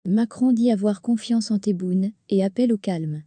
Macron dit avoir confiance en Tebboune et appelle au calme.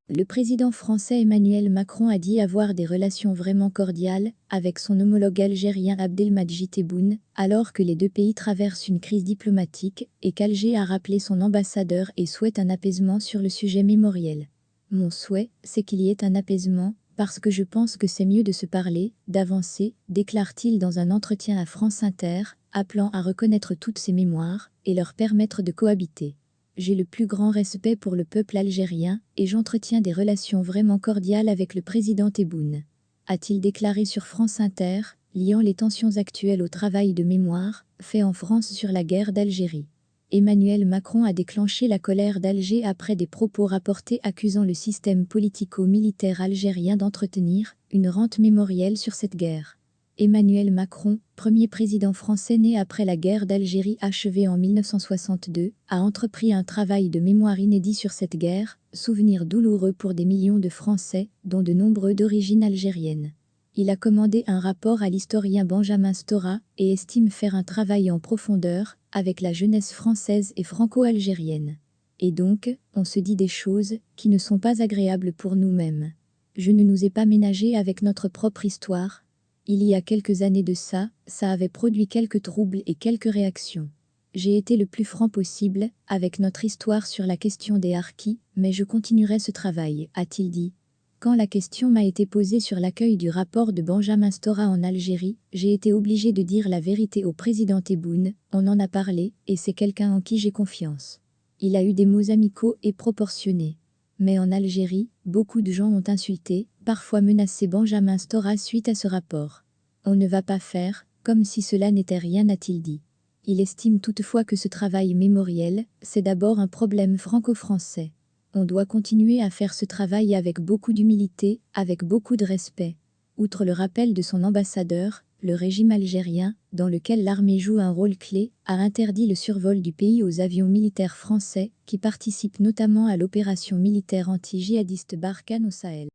Le président français Emmanuel Macron a dit avoir des relations vraiment cordiales avec son homologue algérien Abdelmadjid Tebboune, alors que les deux pays traversent une crise diplomatique et qu'Alger a rappelé son ambassadeur et souhaite un apaisement sur le sujet mémoriel. Mon souhait, c'est qu'il y ait un apaisement, parce que je pense que c'est mieux de se parler, d'avancer, déclare-t-il dans un entretien à France Inter, appelant à reconnaître toutes ces mémoires et leur permettre de cohabiter. J'ai le plus grand respect pour le peuple algérien et j'entretiens des relations vraiment cordiales avec le président Tebboune, a-t-il déclaré sur France Inter, liant les tensions actuelles au travail de mémoire fait en France sur la guerre d'Algérie. Emmanuel Macron a déclenché la colère d'Alger après des propos rapportés accusant le système politico-militaire algérien d'entretenir une rente mémorielle sur cette guerre. Emmanuel Macron, premier président français né après la guerre d'Algérie achevée en 1962, a entrepris un travail de mémoire inédit sur cette guerre, souvenir douloureux pour des millions de Français, dont de nombreux d'origine algérienne. Il a commandé un rapport à l'historien Benjamin Stora et estime faire un travail en profondeur avec la jeunesse française et franco-algérienne. Et donc, on se dit des choses qui ne sont pas agréables pour nous-mêmes. Je ne nous ai pas ménagés avec notre propre histoire. Il y a quelques années de ça avait produit quelques troubles et quelques réactions. J'ai été le plus franc possible avec notre histoire sur la question des harkis, mais je continuerai ce travail, a-t-il dit. Quand la question m'a été posée sur l'accueil du rapport de Benjamin Stora en Algérie, j'ai été obligé de dire la vérité au président Tebboune, on en a parlé, et c'est quelqu'un en qui j'ai confiance. Il a eu des mots amicaux et proportionnés. Mais en Algérie, beaucoup de gens ont insulté, parfois menacé Benjamin Stora suite à ce rapport. On ne va pas faire, comme si cela n'était rien, a-t-il dit. Il estime toutefois que ce travail mémoriel, c'est d'abord un problème franco-français. On doit continuer à faire ce travail avec beaucoup d'humilité, avec beaucoup de respect. Outre le rappel de son ambassadeur, le régime algérien, dans lequel l'armée joue un rôle clé, a interdit le survol du pays aux avions militaires français, qui participent notamment à l'opération militaire anti-djihadiste Barkhane au Sahel.